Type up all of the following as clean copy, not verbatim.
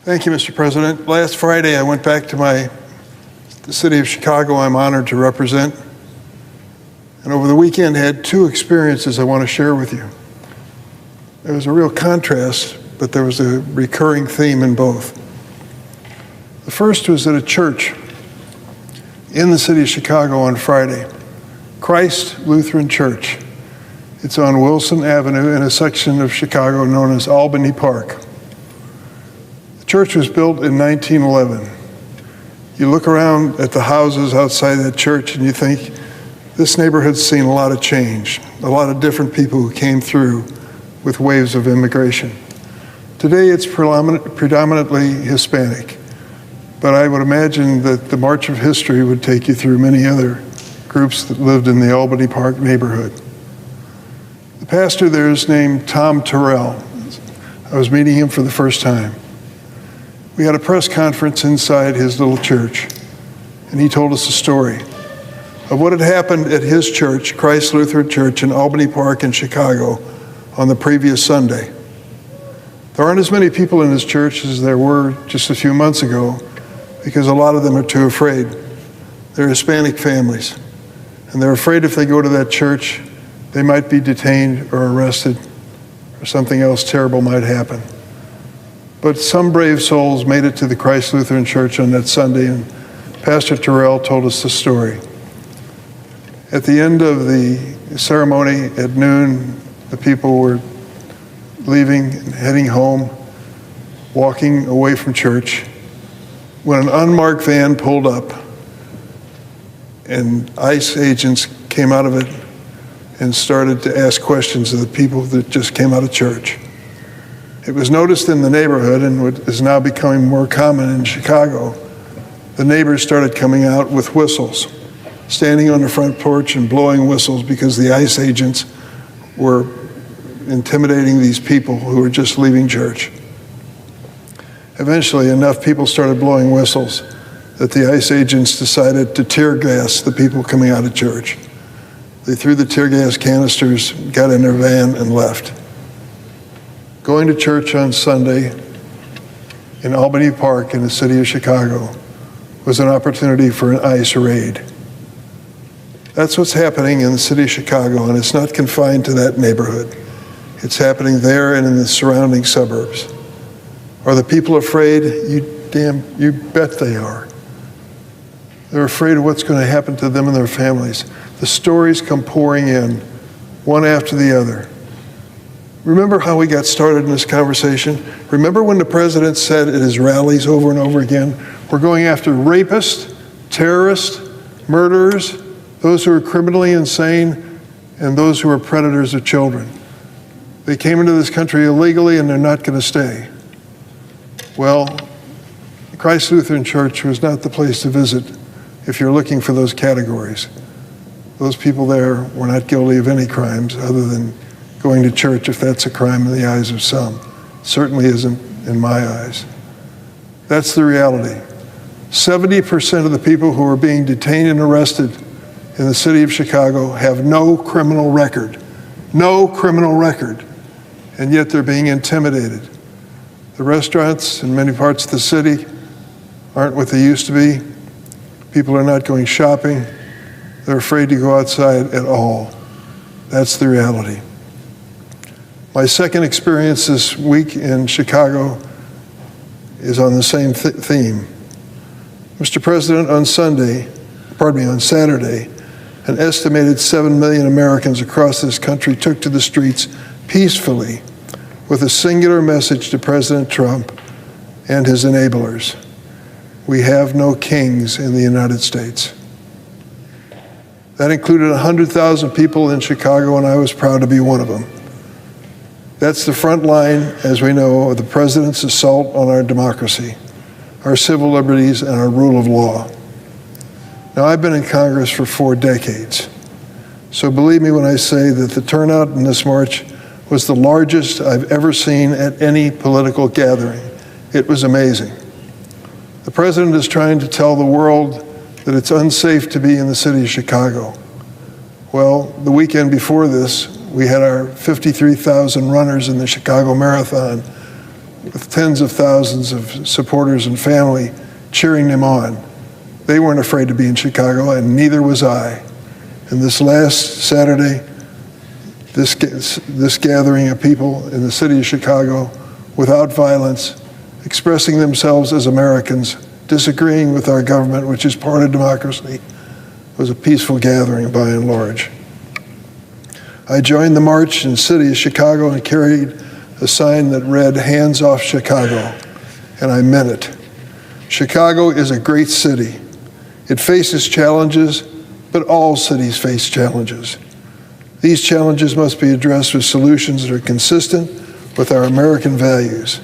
Thank you, Mr. President. Last Friday, I went back to the city of Chicago I'm honored to represent. And over the weekend, had two experiences I want to share with you. There was a real contrast, but there was a recurring theme in both. The first was at a church in the city of Chicago on Friday, Christ Lutheran Church. It's on Wilson Avenue in a section of Chicago known as Albany Park. The church was built in 1911. You look around at the houses outside that church and you think, this neighborhood's seen a lot of change, a lot of different people who came through with waves of immigration. Today it's predominantly Hispanic, but I would imagine that the march of history would take you through many other groups that lived in the Albany Park neighborhood. The pastor there is named Tom Terrell. I was meeting him for the first time. We had a press conference inside his little church, and he told us a story of what had happened at his church, Christ Lutheran Church in Albany Park in Chicago, on the previous Sunday. There aren't as many people in his church as there were just a few months ago because a lot of them are too afraid. They're Hispanic families, and they're afraid if they go to that church, they might be detained or arrested or something else terrible might happen. But some brave souls made it to the Christ Lutheran Church on that Sunday, and Pastor Terrell told us the story. At the end of the ceremony at noon, the people were leaving and heading home, walking away from church, when an unmarked van pulled up and ICE agents came out of it and started to ask questions of the people that just came out of church. It was noticed in the neighborhood, and what is now becoming more common in Chicago, the neighbors started coming out with whistles, standing on the front porch and blowing whistles because the ICE agents were intimidating these people who were just leaving church. Eventually, enough people started blowing whistles that the ICE agents decided to tear gas the people coming out of church. They threw the tear gas canisters, got in their van, and left. Going to church on Sunday in Albany Park in the city of Chicago was an opportunity for an ICE raid. That's what's happening in the city of Chicago, and it's not confined to that neighborhood. It's happening there and in the surrounding suburbs. Are the people afraid? You bet they are. They're afraid of what's going to happen to them and their families. The stories come pouring in, one after the other. Remember how we got started in this conversation? Remember when the president said at his rallies over and over again, we're going after rapists, terrorists, murderers, those who are criminally insane, and those who are predators of children. They came into this country illegally and they're not going to stay. Well, Christ Lutheran Church was not the place to visit if you're looking for those categories. Those people there were not guilty of any crimes other than going to church, if that's a crime in the eyes of some. Certainly isn't in my eyes. That's the reality. 70% of the people who are being detained and arrested in the city of Chicago have no criminal record. No criminal record. And yet they're being intimidated. The restaurants in many parts of the city aren't what they used to be. People are not going shopping. They're afraid to go outside at all. That's the reality. My second experience this week in Chicago is on the same theme. Mr. President, on Saturday, an estimated 7 million Americans across this country took to the streets peacefully with a singular message to President Trump and his enablers. We have no kings in the United States. That included 100,000 people in Chicago, and I was proud to be one of them. That's the front line, as we know, of the president's assault on our democracy, our civil liberties, and our rule of law. Now, I've been in Congress for 4 decades, so believe me when I say that the turnout in this march was the largest I've ever seen at any political gathering. It was amazing. The president is trying to tell the world that it's unsafe to be in the city of Chicago. Well, the weekend before this, we had our 53,000 runners in the Chicago Marathon with tens of thousands of supporters and family cheering them on. They weren't afraid to be in Chicago, and neither was I. And this last Saturday, this gathering of people in the city of Chicago, without violence, expressing themselves as Americans, disagreeing with our government, which is part of democracy, was a peaceful gathering by and large. I joined the march in the city of Chicago and carried a sign that read, "Hands off Chicago," and I meant it. Chicago is a great city. It faces challenges, but all cities face challenges. These challenges must be addressed with solutions that are consistent with our American values.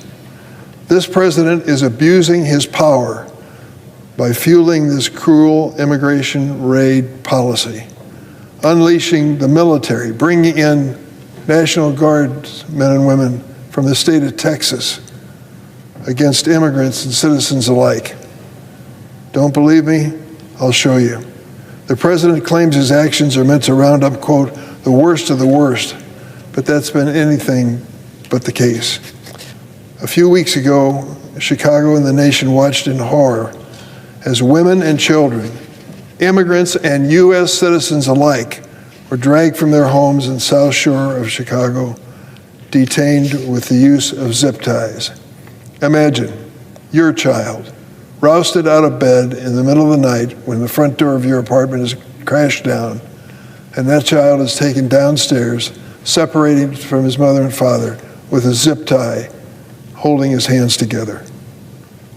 This president is abusing his power by fueling this cruel immigration raid policy, unleashing the military, bringing in National Guard men and women from the state of Texas against immigrants and citizens alike. Don't believe me? I'll show you. The president claims his actions are meant to round up, quote, the worst of the worst, but that's been anything but the case. A few weeks ago, Chicago and the nation watched in horror as women and children, immigrants and U.S. citizens alike, were dragged from their homes in South Shore of Chicago, detained with the use of zip ties. Imagine your child rousted out of bed in the middle of the night when the front door of your apartment is crashed down, and that child is taken downstairs, separated from his mother and father with a zip tie, holding his hands together.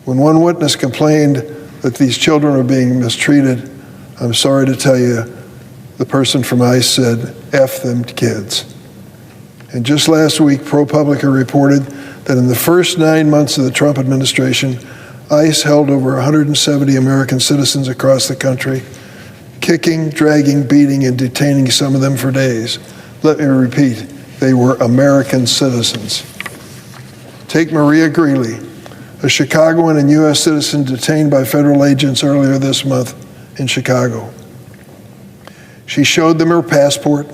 When one witness complained that these children are being mistreated, I'm sorry to tell you, the person from ICE said, "F them kids." And just last week, ProPublica reported that in the first 9 months of the Trump administration, ICE held over 170 American citizens across the country, kicking, dragging, beating, and detaining some of them for days. Let me repeat, they were American citizens. Take Maria Greeley, a Chicagoan and U.S. citizen detained by federal agents earlier this month in Chicago. She showed them her passport,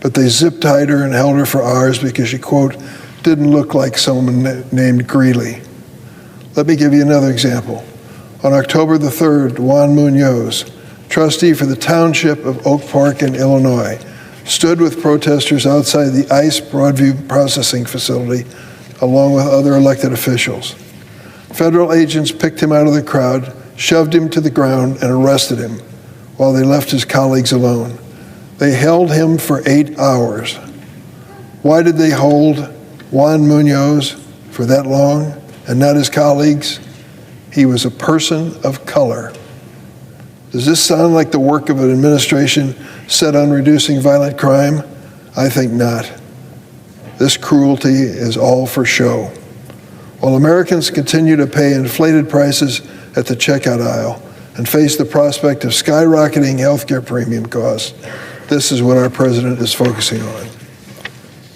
but they zip-tied her and held her for hours because she, quote, didn't look like someone named Greeley. Let me give you another example. On October the 3rd, Juan Munoz, trustee for the township of Oak Park in Illinois, stood with protesters outside the ICE Broadview processing facility along with other elected officials. Federal agents picked him out of the crowd, shoved him to the ground, and arrested him while they left his colleagues alone. They held him for 8 hours. Why did they hold Juan Munoz for that long and not his colleagues? He was a person of color. Does this sound like the work of an administration set on reducing violent crime? I think not. This cruelty is all for show. While Americans continue to pay inflated prices at the checkout aisle and face the prospect of skyrocketing healthcare premium costs, this is what our president is focusing on.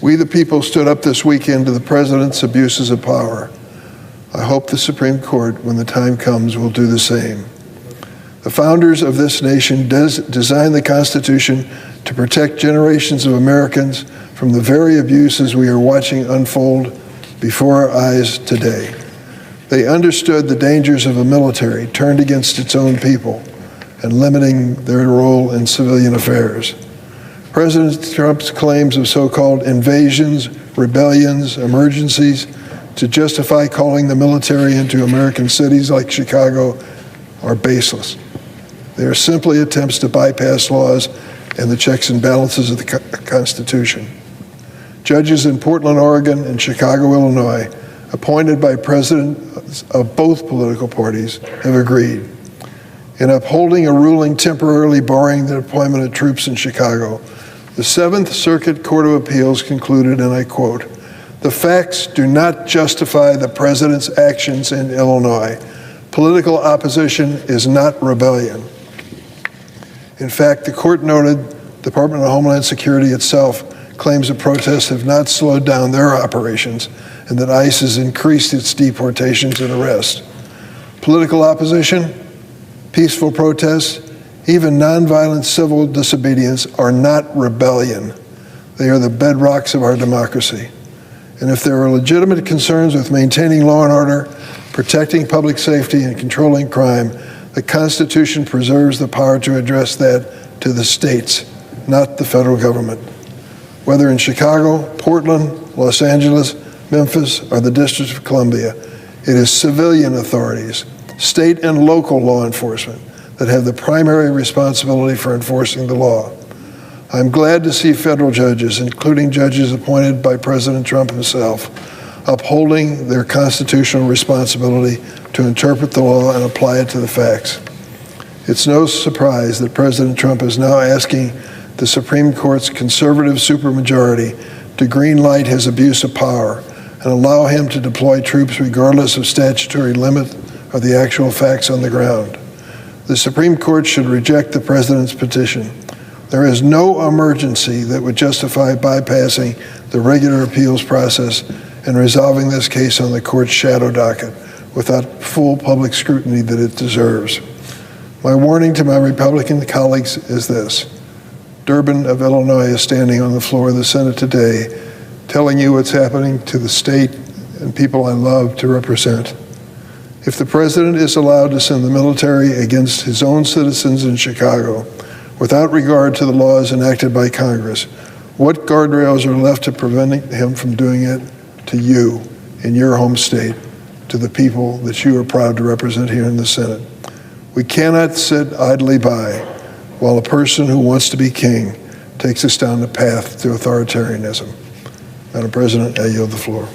We, the people, stood up this weekend to the president's abuses of power. I hope the Supreme Court, when the time comes, will do the same. The founders of this nation designed the Constitution to protect generations of Americans from the very abuses we are watching unfold before our eyes today. They understood the dangers of a military turned against its own people and limiting their role in civilian affairs. President Trump's claims of so-called invasions, rebellions, emergencies to justify calling the military into American cities like Chicago are baseless. They are simply attempts to bypass laws and the checks and balances of the Constitution. Judges in Portland, Oregon, and Chicago, Illinois, appointed by presidents of both political parties, have agreed. In upholding a ruling temporarily barring the deployment of troops in Chicago, the Seventh Circuit Court of Appeals concluded, and I quote, "The facts do not justify the president's actions in Illinois. Political opposition is not rebellion." In fact, the court noted the Department of Homeland Security itself claims the protests have not slowed down their operations and that ICE has increased its deportations and arrests. Political opposition, peaceful protests, even nonviolent civil disobedience are not rebellion. They are the bedrocks of our democracy. And if there are legitimate concerns with maintaining law and order, protecting public safety, and controlling crime, the Constitution preserves the power to address that to the states, not the federal government. Whether in Chicago, Portland, Los Angeles, Memphis, or the District of Columbia, it is civilian authorities, state and local law enforcement, that have the primary responsibility for enforcing the law. I'm glad to see federal judges, including judges appointed by President Trump himself, upholding their constitutional responsibility to interpret the law and apply it to the facts. It's no surprise that President Trump is now asking the Supreme Court's conservative supermajority to green light his abuse of power and allow him to deploy troops regardless of statutory limit or the actual facts on the ground. The Supreme Court should reject the president's petition. There is no emergency that would justify bypassing the regular appeals process and resolving this case on the court's shadow docket without full public scrutiny that it deserves. My warning to my Republican colleagues is this. Durbin of Illinois is standing on the floor of the Senate today telling you what's happening to the state and people I love to represent. If the president is allowed to send the military against his own citizens in Chicago without regard to the laws enacted by Congress, what guardrails are left to preventing him from doing it to you in your home state, to the people that you are proud to represent here in the Senate? We cannot sit idly by while a person who wants to be king takes us down the path to authoritarianism. Madam President, I yield the floor.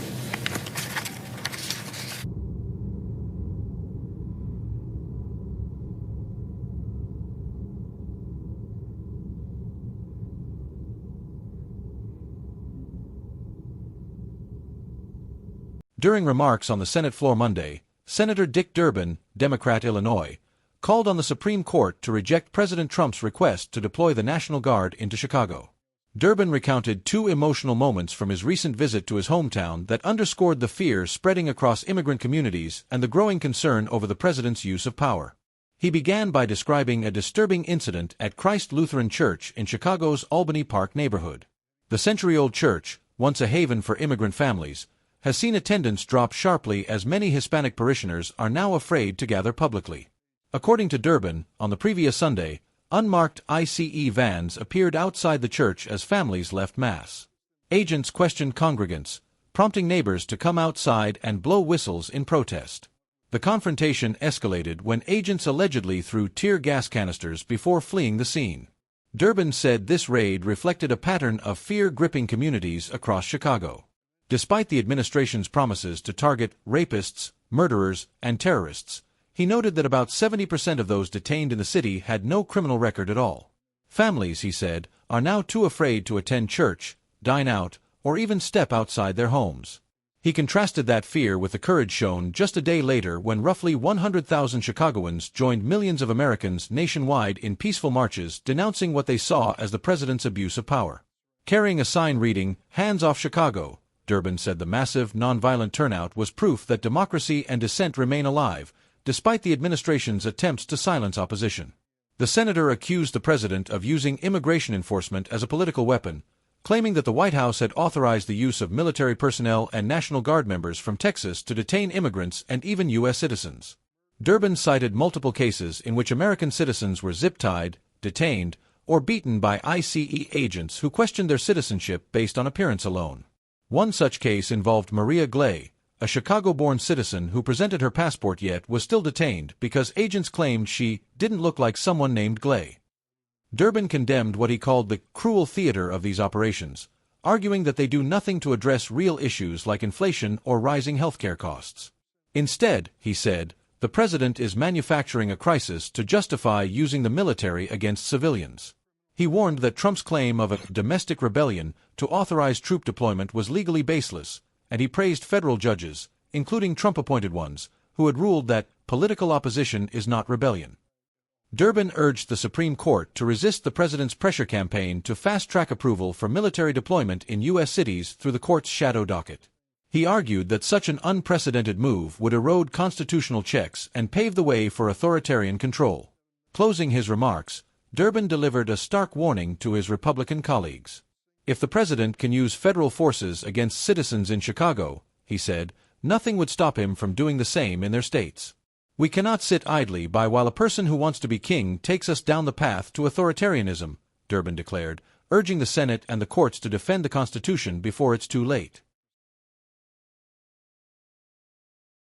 During remarks on the Senate floor Monday, Senator Dick Durbin, Democrat, Illinois, called on the Supreme Court to reject President Trump's request to deploy the National Guard into Chicago. Durbin recounted two emotional moments from his recent visit to his hometown that underscored the fear spreading across immigrant communities and the growing concern over the president's use of power. He began by describing a disturbing incident at Christ Lutheran Church in Chicago's Albany Park neighborhood. The century-old church, once a haven for immigrant families, has seen attendance drop sharply as many Hispanic parishioners are now afraid to gather publicly. According to Durbin, on the previous Sunday, unmarked ICE vans appeared outside the church as families left Mass. Agents questioned congregants, prompting neighbors to come outside and blow whistles in protest. The confrontation escalated when agents allegedly threw tear gas canisters before fleeing the scene. Durbin said this raid reflected a pattern of fear gripping communities across Chicago. Despite the administration's promises to target rapists, murderers, and terrorists, he noted that about 70% of those detained in the city had no criminal record at all. Families, he said, are now too afraid to attend church, dine out, or even step outside their homes. He contrasted that fear with the courage shown just a day later when roughly 100,000 Chicagoans joined millions of Americans nationwide in peaceful marches denouncing what they saw as the president's abuse of power. Carrying a sign reading, "Hands off Chicago," Durbin said the massive, nonviolent turnout was proof that democracy and dissent remain alive, despite the administration's attempts to silence opposition. The senator accused the president of using immigration enforcement as a political weapon, claiming that the White House had authorized the use of military personnel and National Guard members from Texas to detain immigrants and even U.S. citizens. Durbin cited multiple cases in which American citizens were zip-tied, detained, or beaten by ICE agents who questioned their citizenship based on appearance alone. One such case involved Maria Glay, a Chicago-born citizen who presented her passport yet was still detained because agents claimed she didn't look like someone named Glay. Durbin condemned what he called the cruel theater of these operations, arguing that they do nothing to address real issues like inflation or rising healthcare costs. Instead, he said, the president is manufacturing a crisis to justify using the military against civilians. He warned that Trump's claim of a domestic rebellion to authorize troop deployment was legally baseless, and he praised federal judges, including Trump-appointed ones, who had ruled that political opposition is not rebellion. Durbin urged the Supreme Court to resist the president's pressure campaign to fast-track approval for military deployment in U.S. cities through the court's shadow docket. He argued that such an unprecedented move would erode constitutional checks and pave the way for authoritarian control. Closing his remarks, Durbin delivered a stark warning to his Republican colleagues. If the president can use federal forces against citizens in Chicago, he said, nothing would stop him from doing the same in their states. We cannot sit idly by while a person who wants to be king takes us down the path to authoritarianism, Durbin declared, urging the Senate and the courts to defend the Constitution before it's too late.